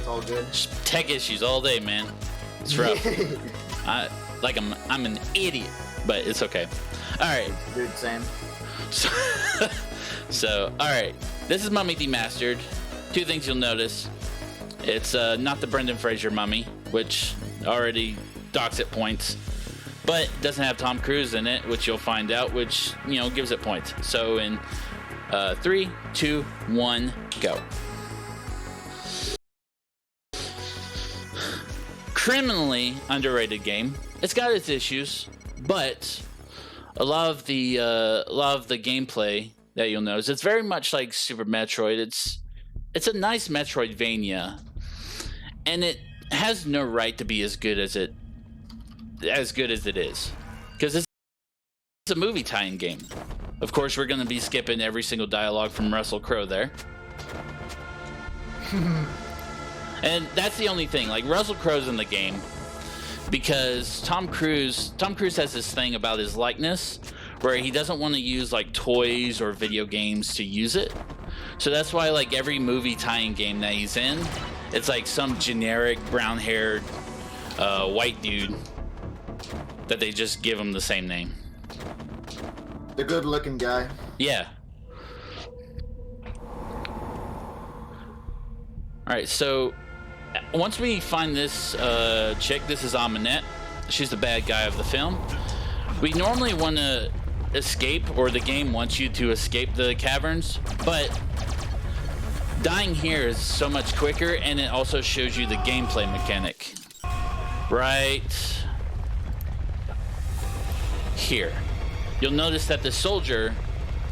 It's all good. Tech issues all day, man. It's rough. I'm an idiot, but it's okay. All right. Dude, same. So all right. This is Mummy Demastered. Two things you'll notice. It's not the Brendan Fraser mummy, which already docks it points, but doesn't have Tom Cruise in it, which you'll find out, which, you know, gives it points. So in 3, 2, 1, go. Criminally underrated game. It's got its issues, but a lot of the gameplay that you'll notice, it's very much like Super Metroid. It's a nice Metroidvania, and it has no right to be as good as it is, because it's a movie tie-in game. Of course, we're going to be skipping every single dialogue from Russell Crowe there. And that's the only thing. Like, Russell Crowe's in the game because Tom Cruise has this thing about his likeness where he doesn't want to use like toys or video games to use it. So that's why, like, every movie tie-in game that he's in, it's like some generic brown-haired white dude that they just give him the same name. The good-looking guy. Yeah. Alright, so once we find this chick, this is Amanette. She's the bad guy of the film. We normally want to escape, or the game wants you to escape the caverns, but dying here is so much quicker, and it also shows you the gameplay mechanic. Right here. You'll notice that the soldier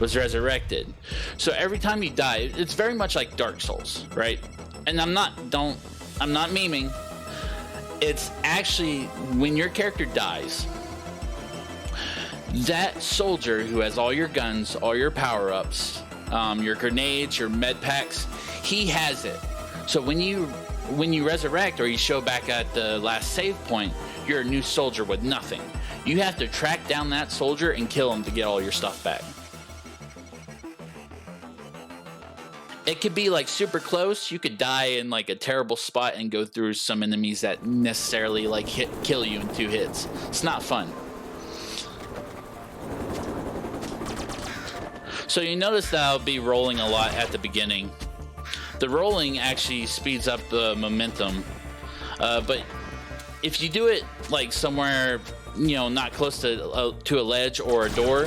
was resurrected. So every time you die, it's very much like Dark Souls, right? And I'm not memeing. It's actually, when your character dies, that soldier who has all your guns, all your power-ups, your grenades, your med packs, he has it. So when you resurrect, or you show back at the last save point, you're a new soldier with nothing. You have to track down that soldier and kill him to get all your stuff back. It could be like super close. You could die in like a terrible spot and go through some enemies that necessarily like kill you in 2 hits. It's not fun. So you notice that I'll be rolling a lot at the beginning. The rolling actually speeds up the momentum, but if you do it like somewhere, you know, not close to a ledge or a door,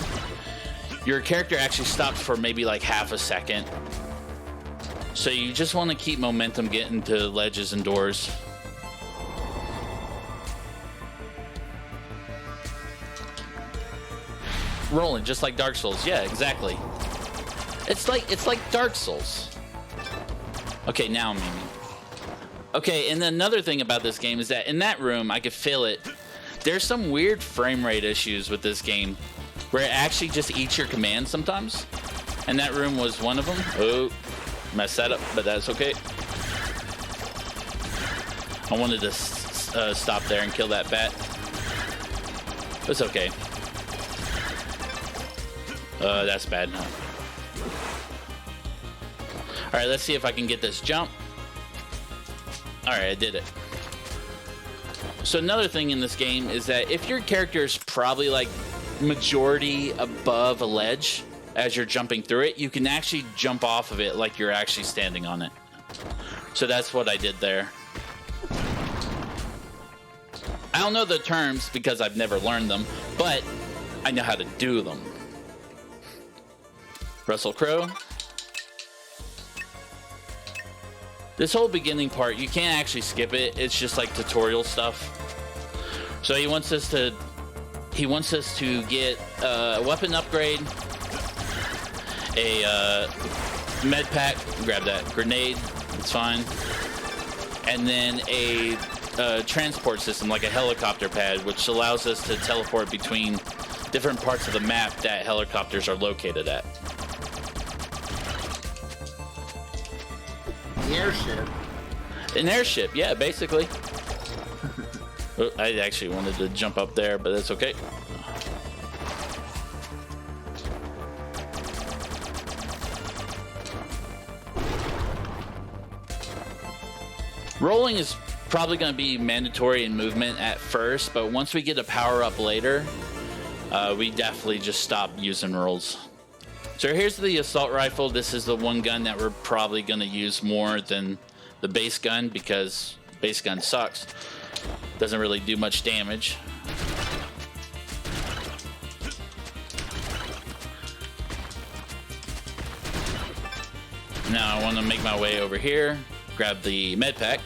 your character actually stops for maybe like half a second. So you just want to keep momentum getting to ledges and doors. Rolling just like Dark Souls. Yeah, exactly. It's like Dark Souls. Okay, now I'm memeing. Okay, and another thing about this game is that in that room, I could feel it. There's some weird frame rate issues with this game where it actually just eats your commands sometimes. And that room was one of them. Oh, messed that up, but that's okay. I wanted to stop there and kill that bat. It's okay. That's bad. Alright, let's see if I can get this jump. Alright, I did it. So another thing in this game is that if your character is probably like majority above a ledge as you're jumping through it, you can actually jump off of it like you're actually standing on it. So that's what I did there. I don't know the terms because I've never learned them, but I know how to do them. Russell Crowe. This whole beginning part, you can't actually skip it. It's just like tutorial stuff. So he wants us to get a weapon upgrade, a med pack, grab that, grenade, it's fine, and then a transport system like a helicopter pad, which allows us to teleport between different parts of the map that helicopters are located at. The airship. An airship, yeah, basically. Oh, I actually wanted to jump up there, but that's okay. Rolling is probably going to be mandatory in movement at first, but once we get a power up later, we definitely just stop using rolls. So here's the assault rifle. This is the one gun that we're probably going to use more than the base gun, because base gun sucks. Doesn't really do much damage. Now I want to make my way over here, grab the med pack.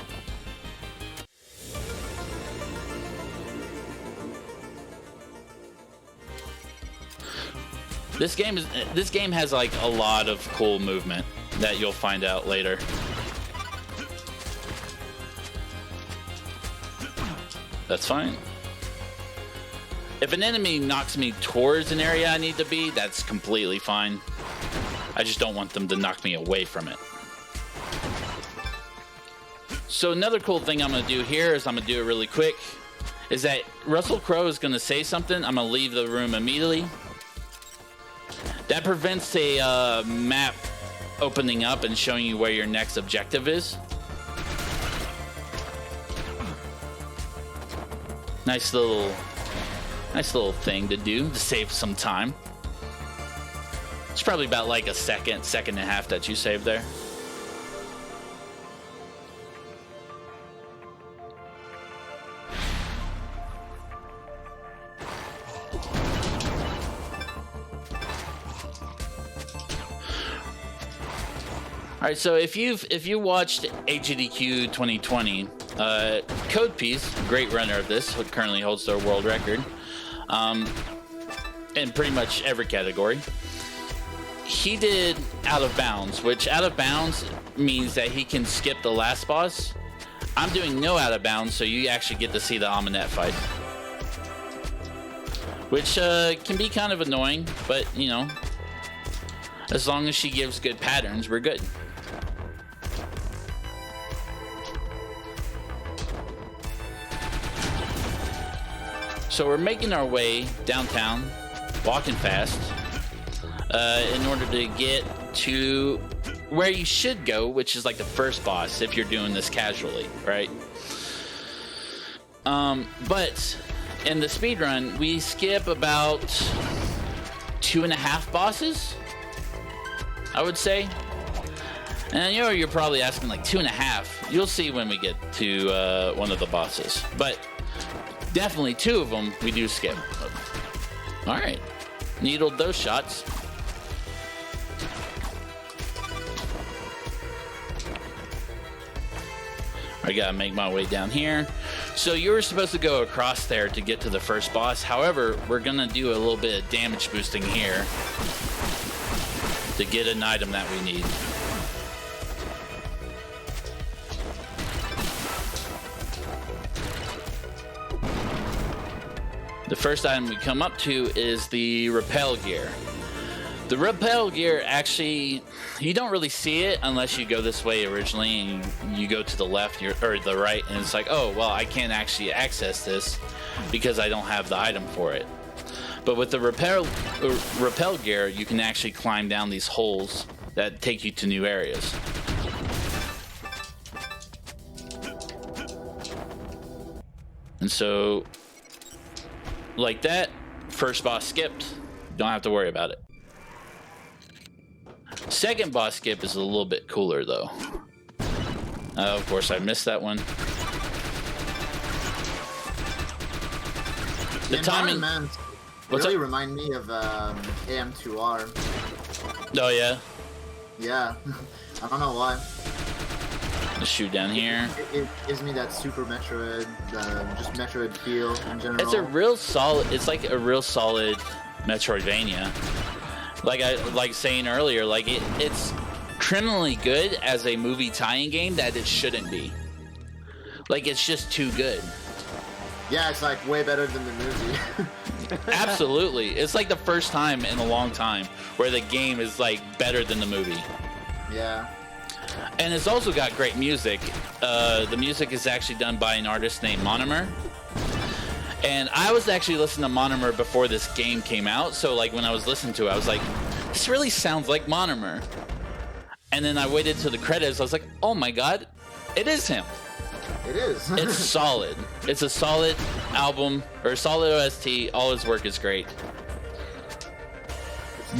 This game has like a lot of cool movement that you'll find out later. That's fine. If an enemy knocks me towards an area I need to be, that's completely fine. I just don't want them to knock me away from it. So another cool thing I'm going to do here is I'm going to do it really quick, is that Russell Crowe is going to say something. I'm going to leave the room immediately. That prevents a map opening up and showing you where your next objective is. Nice little thing to do to save some time. It's probably about like a second and a half that you saved there. All right, so if you watched AGDQ 2020, Code Piece, great runner of this, who currently holds their world record, in pretty much every category. He did Out of Bounds, which Out of Bounds means that he can skip the last boss. I'm doing no Out of Bounds, so you actually get to see the Amunet fight, which can be kind of annoying, but you know, as long as she gives good patterns, we're good. So we're making our way downtown, walking fast, in order to get to where you should go, which is like the first boss if you're doing this casually, right? But in the speedrun, we skip about 2.5 bosses, I would say. And you know, you're probably asking like 2.5. You'll see when we get to one of the bosses, but definitely 2 of them we do skip. All right, needled those shots. I gotta make my way down here. So you were supposed to go across there to get to the first boss. However, we're gonna do a little bit of damage boosting here to get an item that we need. The first item we come up to is the rappel gear. The rappel gear, actually, you don't really see it unless you go this way originally and you go to the left or the right, and it's like, oh, well, I can't actually access this because I don't have the item for it. But with the rappel gear, you can actually climb down these holes that take you to new areas. And so, like that, first boss skipped, don't have to worry about it. Second boss skip is a little bit cooler though. Of course I missed that one. The timing really remind me of AM2R. Oh yeah? Yeah. I don't know why. Let's shoot down here. It gives me that Super Metroid, just Metroid feel in general. It's a real solid, it's like a real solid Metroidvania. Like I saying earlier, like it's criminally good as a movie tie-in game that it shouldn't be. Like it's just too good. Yeah, it's like way better than the movie. Absolutely. It's like the first time in a long time where the game is like better than the movie. Yeah. And it's also got great music. The music is actually done by an artist named Monomer. And I was actually listening to Monomer before this game came out, so like when I was listening to it, I was like, this really sounds like Monomer. And then I waited to the credits, I was like, oh my god, it is him. It is. It's solid. It's a solid album, or solid OST. All his work is great.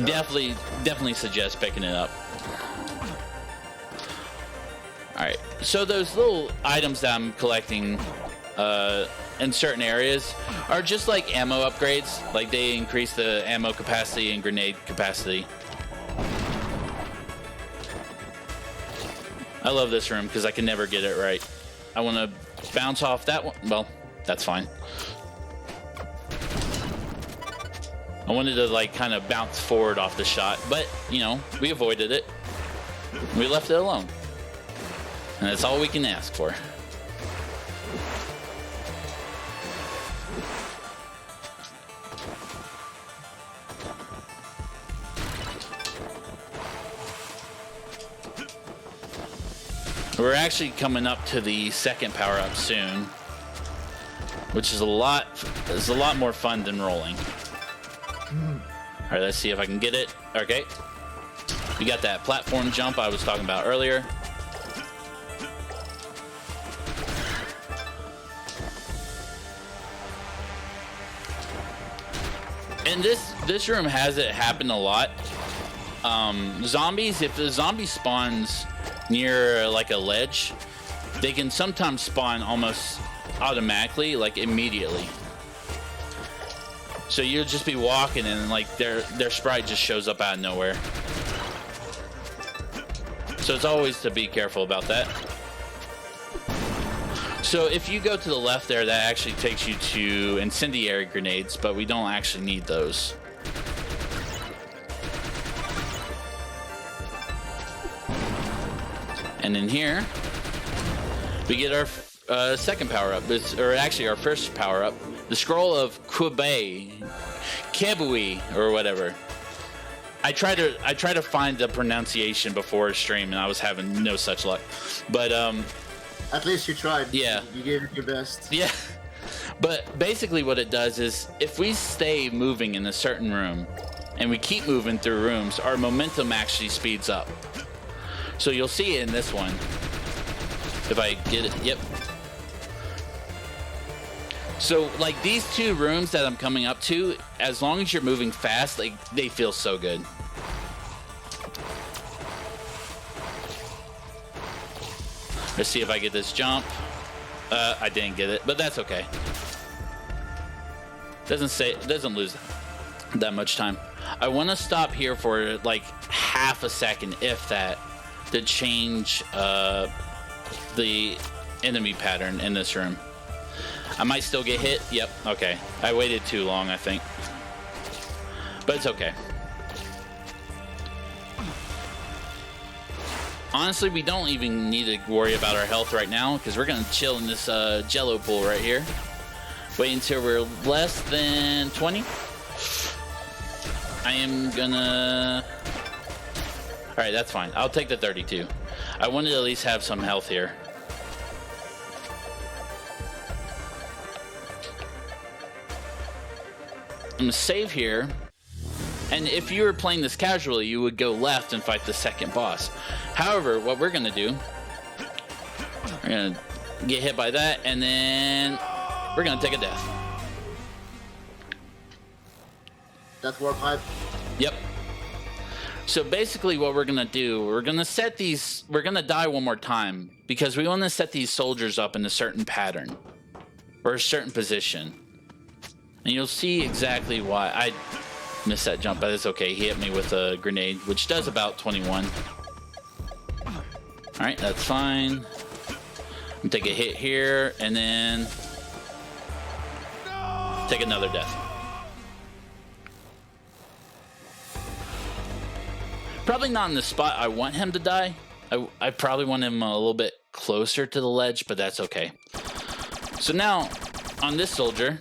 Definitely suggest picking it up. Alright, so those little items that I'm collecting in certain areas are just like ammo upgrades. Like they increase the ammo capacity and grenade capacity. I love this room because I can never get it right. I want to bounce off that one. Well, that's fine. I wanted to like kind of bounce forward off the shot, but you know, we avoided it. We left it alone. And that's all we can ask for. We're actually coming up to the second power-up soon, which is a lot more fun than rolling. All right, let's see if I can get it. Okay, we got that platform jump I was talking about earlier. And this room has it happen a lot. Zombies, if the zombie spawns near like a ledge, they can sometimes spawn almost automatically, like immediately. So you'll just be walking and like their sprite just shows up out of nowhere. So it's always to be careful about that. So if you go to the left there, that actually takes you to incendiary grenades, but we don't actually need those. And in here, we get our second power-up, or actually our first power-up, the Scroll of Kebui, or whatever. I try to find the pronunciation before a stream, and I was having no such luck. But at least you tried. Yeah. You gave it your best. Yeah. But basically what it does is, if we stay moving in a certain room, and we keep moving through rooms, our momentum actually speeds up. So you'll see it in this one. If I get it, yep. So like these two rooms that I'm coming up to, as long as you're moving fast, like they feel so good. Let's see if I get this jump. I didn't get it, but that's okay. Doesn't lose that much time. I want to stop here for like half a second, if that, to change the enemy pattern in this room. I might still get hit. Yep, okay. I waited too long, I think. But it's okay. Honestly, we don't even need to worry about our health right now, because we're going to chill in this jello pool right here. Wait until we're less than 20. I am gonna... Alright, that's fine. I'll take the 32. I wanted to at least have some health here. I'm gonna save here. And if you were playing this casually, you would go left and fight the second boss. However, what we're gonna do, we're gonna get hit by that, and then we're gonna take a death. Death warp pipe. Yep. So basically what we're gonna do, we're gonna set these, we're gonna die one more time, because we wanna set these soldiers up in a certain pattern, or a certain position. And you'll see exactly why. I missed that jump, but it's okay. He hit me with a grenade, which does about 21. Alright, that's fine. I'm gonna take a hit here, and then take another death. Probably not in the spot I want him to die. I probably want him a little bit closer to the ledge, but that's okay. So now, on this soldier,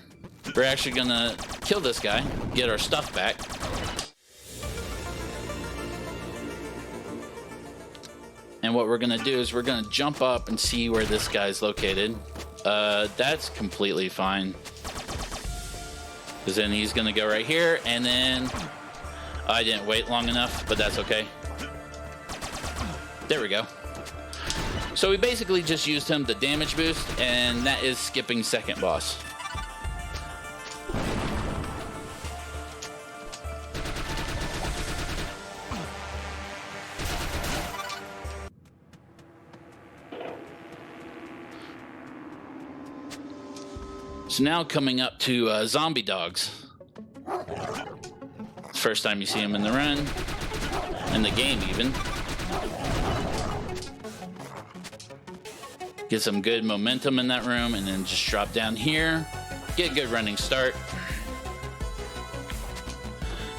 we're actually gonna kill this guy, get our stuff back. And what we're gonna do is we're gonna jump up and see where this guy's located. That's completely fine. Because then he's gonna go right here, and then I didn't wait long enough, but that's okay. There we go. So we basically just used him to damage boost, and that is skipping second boss. So now coming up to zombie dogs. First time you see them in the run, in the game even. Get some good momentum in that room, and then just drop down here. Get a good running start.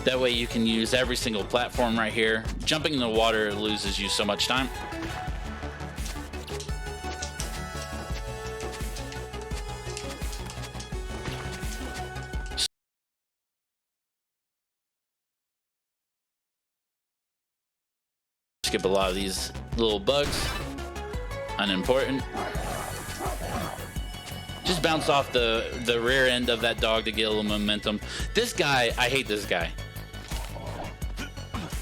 That way you can use every single platform right here. Jumping in the water loses you so much time. Skip a lot of these little bugs. Unimportant. Just bounce off the rear end of that dog to get a little momentum. This guy, I hate this guy.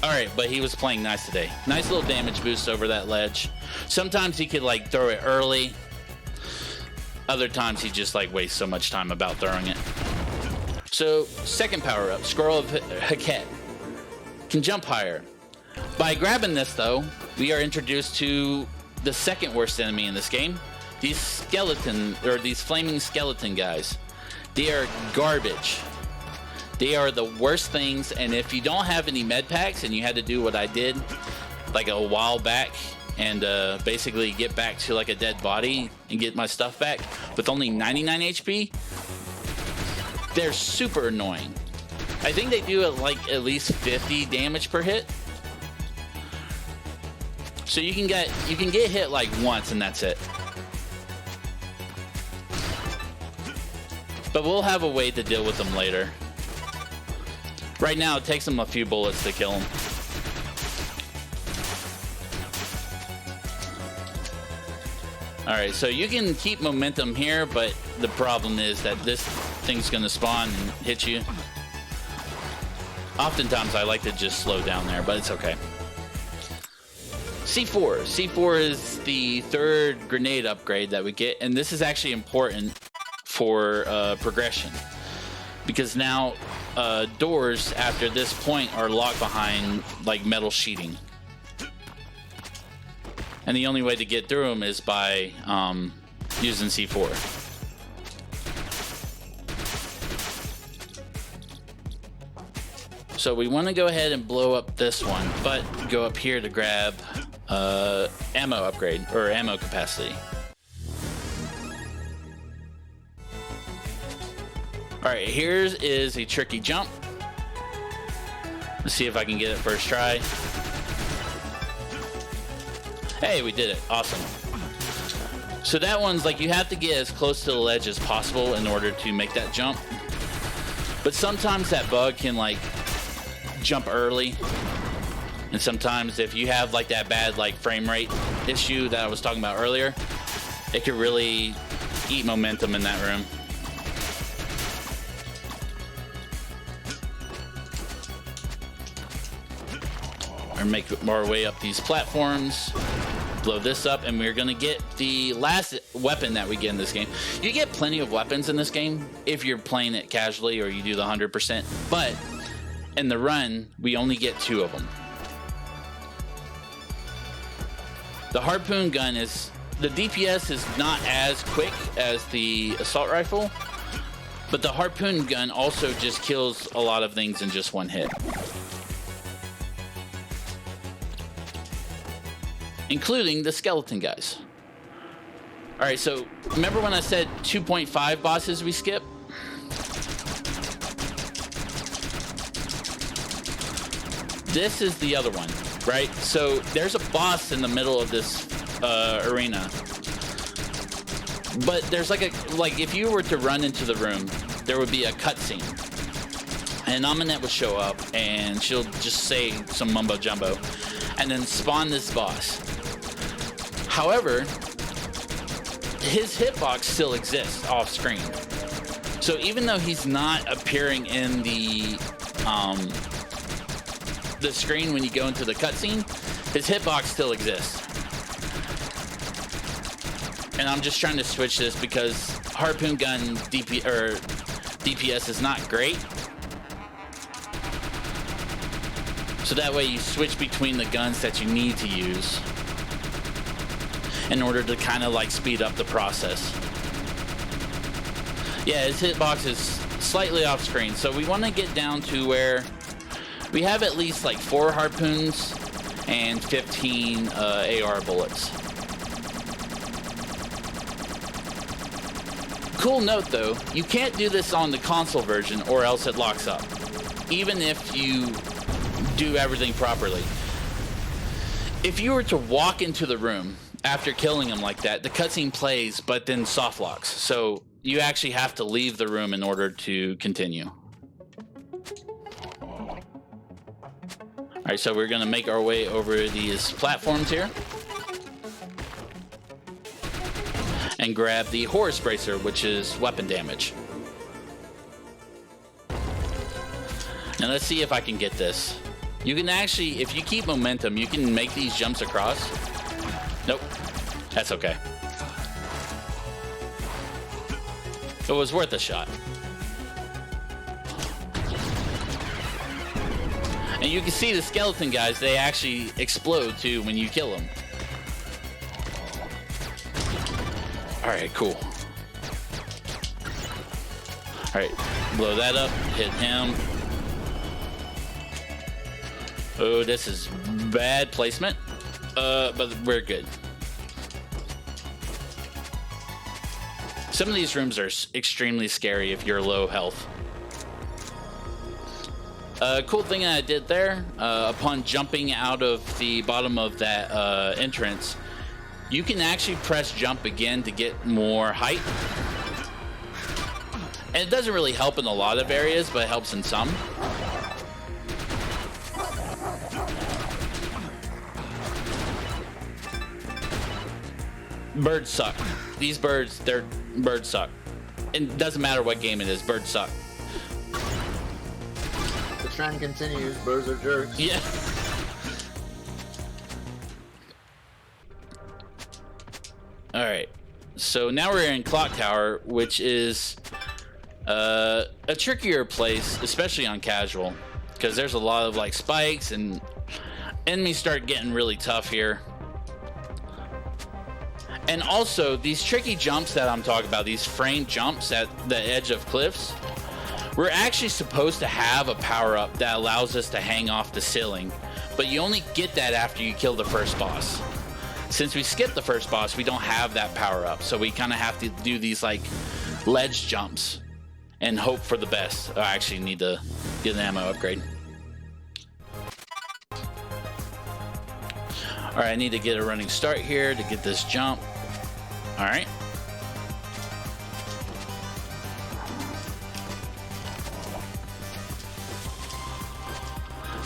Alright, but he was playing nice today. Nice little damage boost over that ledge. Sometimes he could like throw it early. Other times he just like wastes so much time about throwing it. So, second power up, Scroll of Heket. Can jump higher. By grabbing this though, we are introduced to the second worst enemy in this game. These these flaming skeleton guys. They are garbage. They are the worst things, and if you don't have any med packs and you had to do what I did like a while back and basically get back to like a dead body and get my stuff back with only 99 HP, they're super annoying. I think they do like at least 50 damage per hit. So you can get hit like once and that's it. But we'll have a way to deal with them later. Right now it takes them a few bullets to kill them. Alright, so you can keep momentum here, but the problem is that this thing's gonna spawn and hit you. Oftentimes I like to just slow down there, but it's okay. C4. C4 is the third grenade upgrade that we get, and this is actually important for progression. Because now doors after this point are locked behind like metal sheeting. And the only way to get through them is by using C4. So we want to go ahead and blow up this one, but go up here to grab ammo upgrade, or ammo capacity. Alright, here's is a tricky jump. Let's see if I can get it first try. Hey, we did it. Awesome. So that one's like, you have to get as close to the ledge as possible in order to make that jump. But sometimes that bug can like jump early. And sometimes if you have like that bad like frame rate issue that I was talking about earlier, it could really eat momentum in that room. Or make our way up these platforms, blow this up, and we're gonna get the last weapon that we get in this game. You get plenty of weapons in this game if you're playing it casually or you do the 100%, but in the run, we only get 2 of them. The harpoon gun is, the DPS is not as quick as the assault rifle, but the harpoon gun also just kills a lot of things in just one hit. Including the skeleton guys. Alright, so remember when I said 2.5 bosses we skip? This is the other one, right? So there's a boss in the middle of this arena. But there's like if you were to run into the room, there would be a cutscene. And Amunet would show up and she'll just say some mumbo jumbo and then spawn this boss. However, his hitbox still exists off screen. So even though he's not appearing in the screen when you go into the cutscene, his hitbox still exists. And I'm just trying to switch this because harpoon gun DPS is not great. So that way you switch between the guns that you need to use in order to kind of like speed up the process. Yeah, his hitbox is slightly off screen, so we want to get down to where we have at least like 4 harpoons and 15 AR bullets. Cool note though, you can't do this on the console version or else it locks up, even if you do everything properly. If you were to walk into the room after killing him like that, the cutscene plays but then soft locks, so you actually have to leave the room in order to continue. Alright, so we're gonna make our way over these platforms here and grab the Horus Bracer, which is weapon damage. Now let's see if I can get this. You can actually, if you keep momentum, you can make these jumps across. Nope, that's okay. It was worth a shot. And you can see the skeleton guys, they actually explode too when you kill them. Alright, cool. Alright, blow that up, hit him. Oh, this is bad placement, but we're good. Some of these rooms are extremely scary if you're low health. Cool thing I did there, upon jumping out of the bottom of that entrance, you can actually press jump again to get more height. And it doesn't really help in a lot of areas, but it helps in some. Birds suck. These birds, birds suck. It doesn't matter what game it is, birds suck. The trend continues, birds are jerks. Yeah. Alright. So now we're in Clock Tower, which is a trickier place, especially on casual, because there's a lot of like spikes and enemies start getting really tough here. And also, these tricky jumps that I'm talking about, these frame jumps at the edge of cliffs, we're actually supposed to have a power-up that allows us to hang off the ceiling, but you only get that after you kill the first boss. Since we skipped the first boss, we don't have that power-up, so we kind of have to do these like ledge jumps and hope for the best. I actually need to get an ammo upgrade. Alright, I need to get a running start here to get this jump. Alright.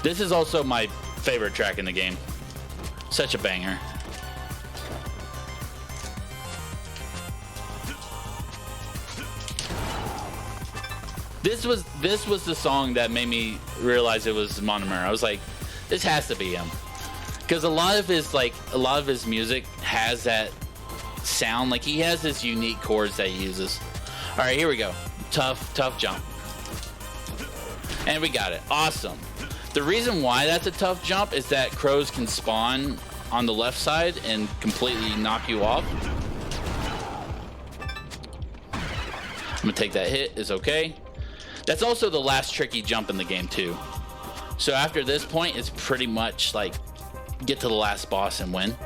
This is also my favorite track in the game. Such a banger. This was the song that made me realize it was Monomer. I was like, this has to be him. Because a lot of his music has that sound. Like, he has this unique chords that he uses. All right, here we go. Tough jump. And we got it. Awesome. The reason why that's a tough jump is that crows can spawn on the left side and completely knock you off. I'm gonna take that hit. It's okay. That's also the last tricky jump in the game too. So after this point, it's pretty much like get to the last boss and win.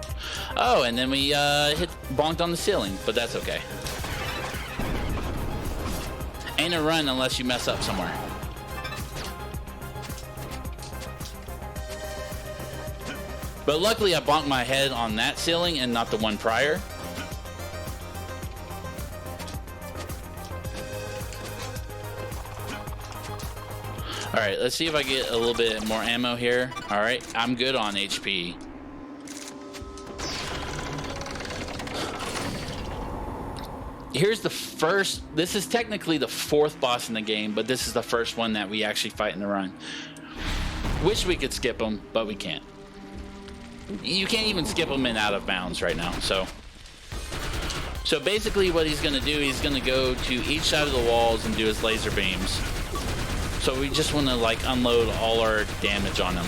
Oh, and then we bonked on the ceiling, but that's okay. Ain't a run unless you mess up somewhere. But luckily I bonked my head on that ceiling and not the one prior. Alright, let's see if I get a little bit more ammo here. Alright, I'm good on HP. Here's the first, this is technically the fourth boss in the game, but this is the first one that we actually fight in the run. Wish we could skip them, but we can't. You can't even skip them in out of bounds right now, so. So basically what he's going to do, he's going to go to each side of the walls and do his laser beams. So we just want to like unload all our damage on him.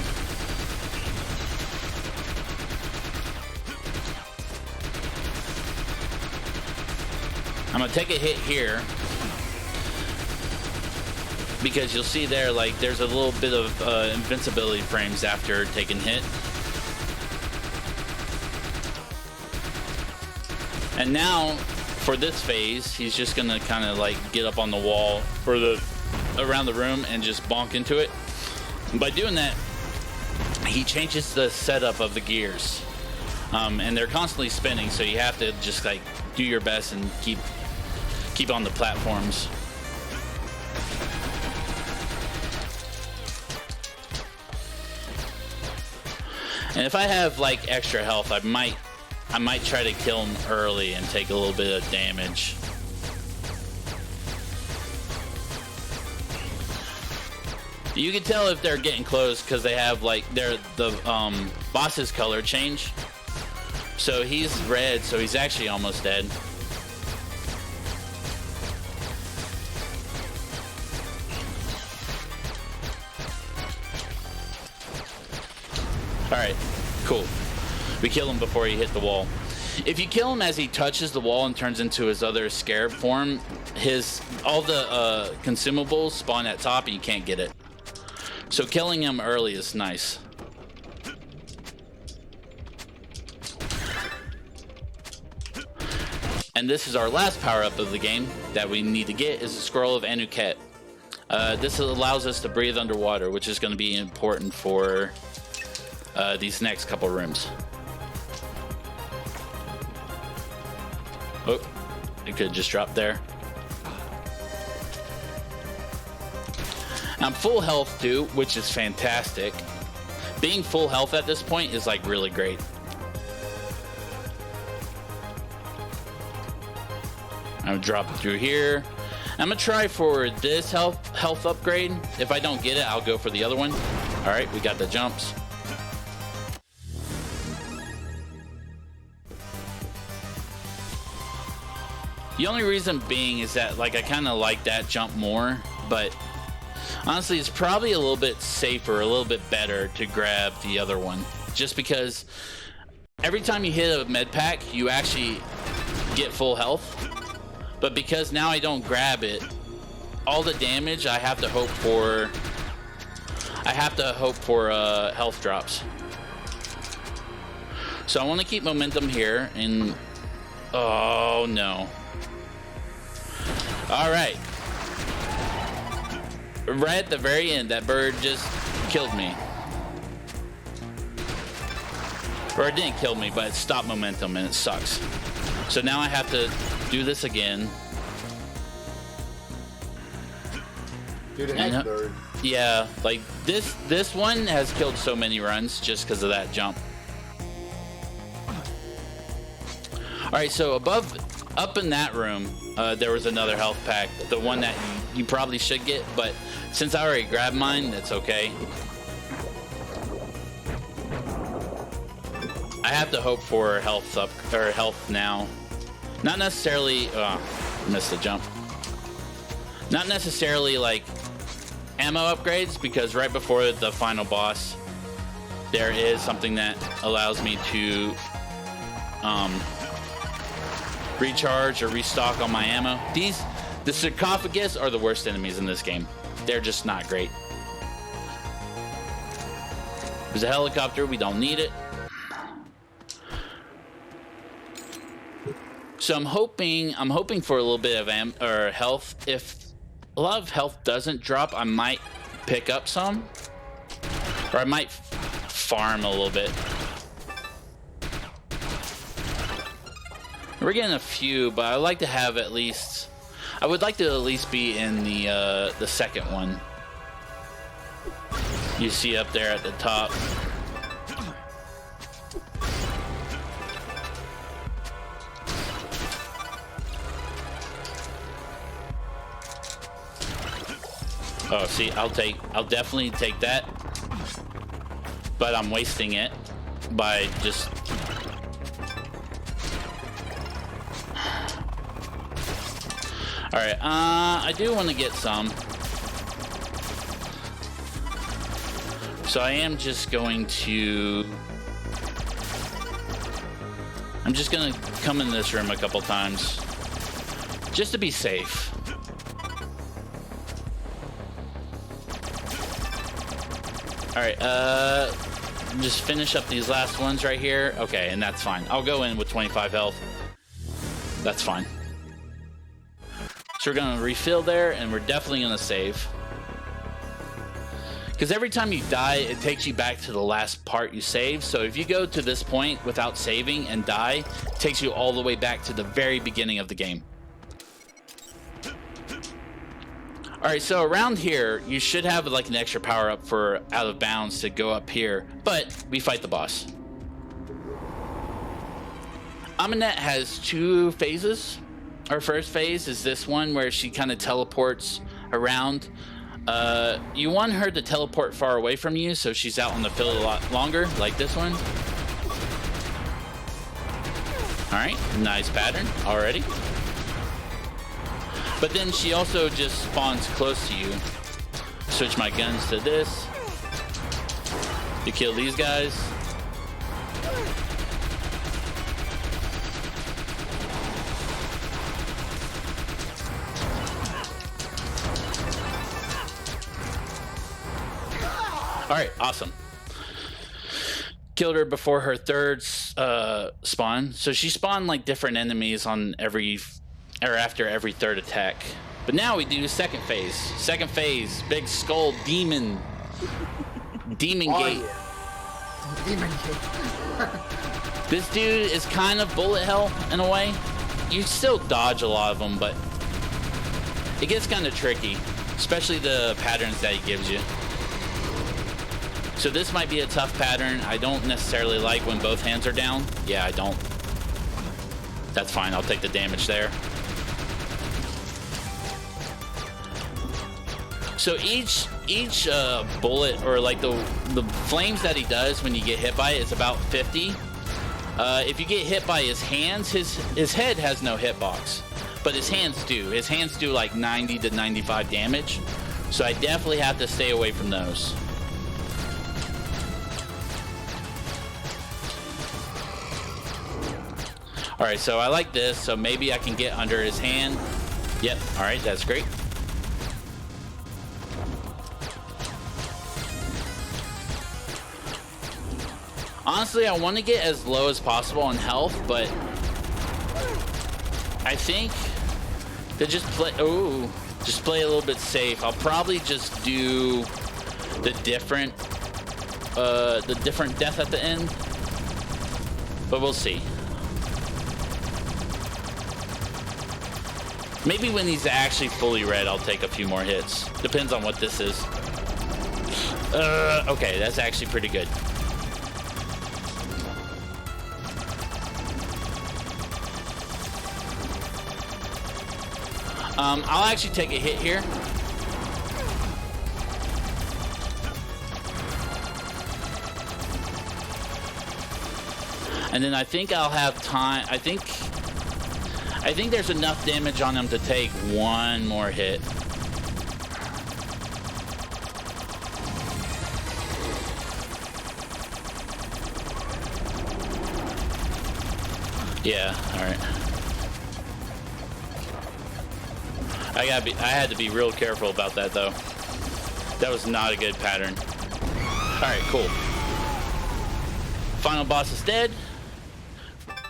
I'm going to take a hit here. Because you'll see there, like, there's a little bit of invincibility frames after taking hit. And now, for this phase, he's just gonna kind of like get up on the wall or around the room and just bonk into it. And by doing that, he changes the setup of the gears, and they're constantly spinning. So you have to just like do your best and keep on the platforms. And if I have like extra health, I might try to kill him early and take a little bit of damage. You can tell if they're getting close because they have like the boss's color change. So he's red, so he's actually almost dead. Alright, cool. We kill him before he hit the wall. If you kill him as he touches the wall and turns into his other scarab form, all the consumables spawn at top and you can't get it. So killing him early is nice. And this is our last power-up of the game that we need to get, is the Scroll of Anuket. This allows us to breathe underwater, which is going to be important for these next couple rooms. Oh, it could just drop there. I'm full health too, which is fantastic. Being full health at this point is like really great. I'm gonna drop it through here. I'm gonna try for this health upgrade. If I don't get it, I'll go for the other one. All right, we got the jumps. The only reason being is that like I kind of like that jump more, but honestly it's probably a little bit safer, a little bit better to grab the other one, just because every time you hit a med pack you actually get full health, but because now I don't grab it, all the damage I have to hope for health drops. So I want to keep momentum here, and oh no. All right. Right at the very end, that bird just killed me. Or it didn't kill me, but it stopped momentum and it sucks. So now I have to do this again. Dude, heck bird. Yeah, like this one has killed so many runs just because of that jump. All right, so up in that room, there was another health pack, the one that you probably should get, but since I already grabbed mine, that's okay. I have to hope for health up or health now. Not necessarily missed the jump. Not necessarily like ammo upgrades, because right before the final boss there is something that allows me to recharge or restock on my ammo. The sarcophagus are the worst enemies in this game. They're just not great. There's a helicopter, we don't need it. So I'm hoping for a little bit of health. If a lot of health doesn't drop, I might pick up some, or I might farm a little bit. We're getting a few, but I like to have at least. I would like to at least be in the second one. You see up there at the top. Oh, see, I'll definitely take that, but I'm wasting it by just. Alright, I do want to get some. So I am just going to... I'm just going to come in this room a couple times. Just to be safe. Alright, just finish up these last ones right here. Okay, and that's fine. I'll go in with 25 health. That's fine. So we're going to refill there, and we're definitely going to save. Because every time you die, it takes you back to the last part you saved. So if you go to this point without saving and die, it takes you all the way back to the very beginning of the game. Alright, so around here, you should have like an extra power up for out of bounds to go up here. But we fight the boss. Aminette has 2 phases. Our first phase is this one where she kind of teleports around. You want her to teleport far away from you so she's out on the field a lot longer, like this one. Alright, nice pattern already. But then she also just spawns close to you. Switch my guns to this. To kill these guys. Alright, awesome. Killed her before her third spawn. So she spawned like different enemies on every, or after every third attack. But now we do second phase. Second phase, big skull demon. Demon gate. Yeah. Demon gate. This dude is kind of bullet hell in a way. You still dodge a lot of them, but it gets kind of tricky. Especially the patterns that he gives you. So this might be a tough pattern. I don't necessarily like when both hands are down. Yeah, I don't. That's fine. I'll take the damage there. So each bullet, or like the flames that he does when you get hit by it, is about 50. If you get hit by his hands, his head has no hitbox, but his hands do. His hands do like 90 to 95 damage. So I definitely have to stay away from those. All right, so I like this, so maybe I can get under his hand. Yep, all right, that's great. Honestly, I want to get as low as possible on health, but I think to just play a little bit safe. I'll probably just do the different death at the end, but we'll see. Maybe when he's actually fully red, I'll take a few more hits. Depends on what this is. Okay, that's actually pretty good. I'll actually take a hit here. And then I think I'll have time. I think there's enough damage on him to take one more hit. Yeah, all right. I had to be real careful about that though. That was not a good pattern. All right, cool. Final boss is dead.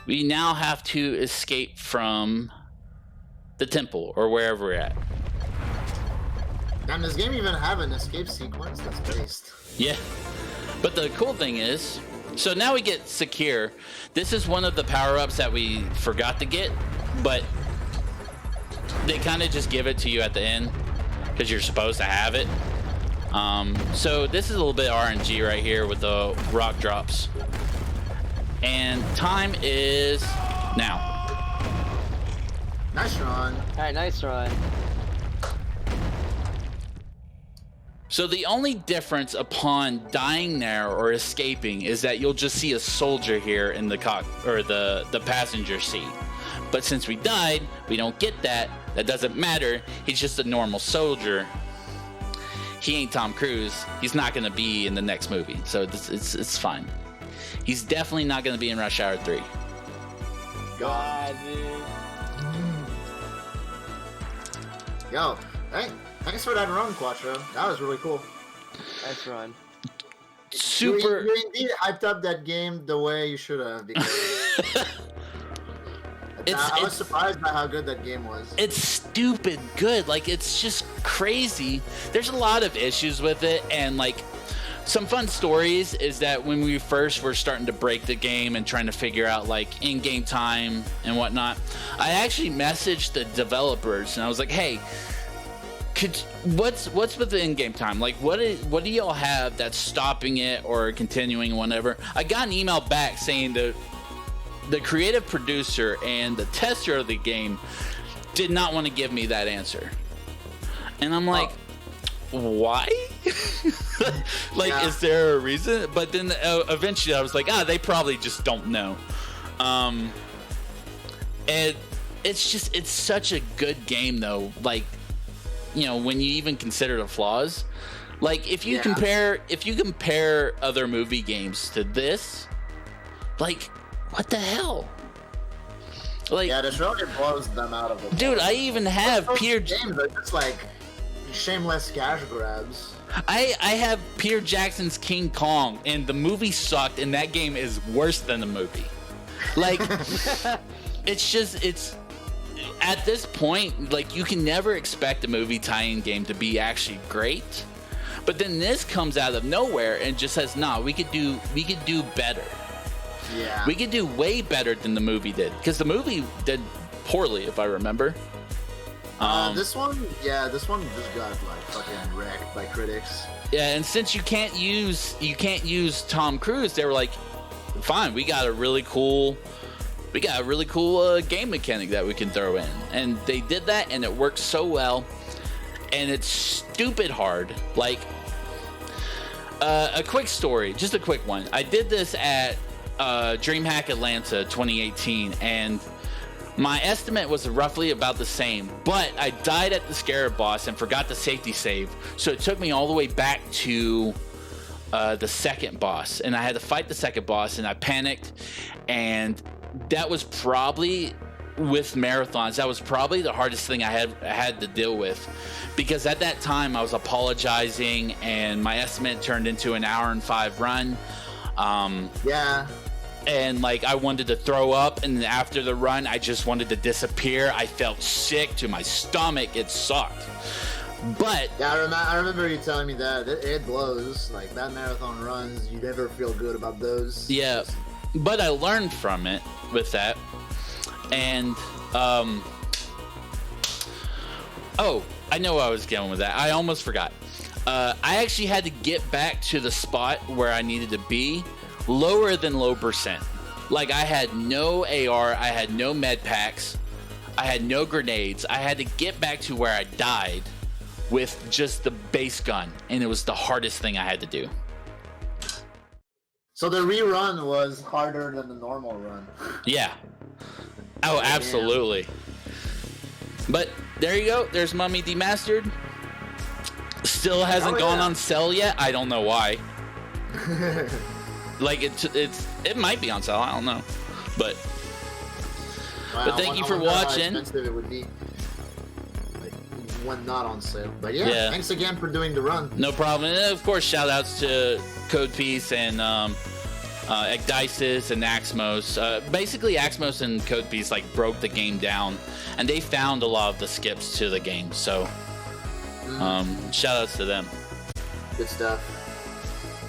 We now have to escape from the temple or wherever we're at. Damn, does this game even have an escape sequence that's based? Yeah, but the cool thing is, so now we get secure. This is one of the power-ups that we forgot to get, but they kind of just give it to you at the end because you're supposed to have it. So this is a little bit RNG right here with the rock drops. And time is now. Nice run. All right, nice run. So the only difference upon dying there or escaping is that you'll just see a soldier here in the the passenger seat. But since we died, we don't get that. That doesn't matter. He's just a normal soldier. He ain't Tom Cruise. He's not going to be in the next movie. So it's fine. He's definitely not going to be in Rush Hour 3. God, dude. Yo, hey, thanks for that run, Quattro. That was really cool. Nice run. Super. You indeed hyped up that game the way you should have. Because I was surprised by how good that game was. It's stupid good. Like, it's just crazy. There's a lot of issues with it, and like some fun stories is that when we first were starting to break the game and trying to figure out like in-game time and whatnot, I actually messaged the developers and I was like, hey, what's with the in-game time? Like, what do y'all have that's stopping it or continuing, whatever? I got an email back saying that the creative producer and the tester of the game did not want to give me that answer. And I'm like, why? Like, is there a reason? But then eventually I was like, they probably just don't know. And it's such a good game though. Like, you know, when you even consider the flaws, like if you compare other movie games to this, like, what the hell? Like, yeah, this really blows them out of the dude, I even have Peter games are just like shameless cash grabs. I have Peter Jackson's King Kong, and the movie sucked, and that game is worse than the movie. Like, it's at this point, like, you can never expect a movie tie-in game to be actually great, but then this comes out of nowhere and just says, nah, we could do better. Yeah, we could do way better than the movie did, because the movie did poorly, if I remember. this one just got like fucking wrecked by critics. Yeah, and since you can't use Tom Cruise, they were like, fine, we got a really cool game mechanic that we can throw in, and they did that, and it worked so well, and it's stupid hard. Like, a quick story, just a quick one. I did this at DreamHack Atlanta 2018, and my estimate was roughly about the same, but I died at the Scarab boss and forgot the safety save, so it took me all the way back to the second boss, and I had to fight the second boss, and I panicked, and that was probably, with marathons, that was probably the hardest thing I had to deal with, because at that time I was apologizing, and my estimate turned into an 1:05 run. And like, I wanted to throw up, and after the run I just wanted to disappear. I felt sick to my stomach. It sucked. But yeah, I remember you telling me that it blows. Like, that marathon runs, you never feel good about those. Yeah, but I learned from it with that. And I know where I was going with that. I almost forgot. I actually had to get back to the spot where I needed to be lower than low percent. Like, I had no AR, I had no med packs, I had no grenades. I had to get back to where I died with just the base gun, and it was the hardest thing I had to do. So the rerun was harder than the normal run. Yeah. Oh, absolutely. But there you go. There's Mummy Demastered. Still hasn't gone on sale yet. I don't know why. Like, it might be on sale. I don't know. But thank you for watching. How expensive it would be, like, when not on sale. But yeah, thanks again for doing the run. No problem. And of course, shout outs to Codepiece and Ecdysis and Axmos. Basically, Axmos and Codepiece like broke the game down, and they found a lot of the skips to the game. So shout outs to them. Good stuff.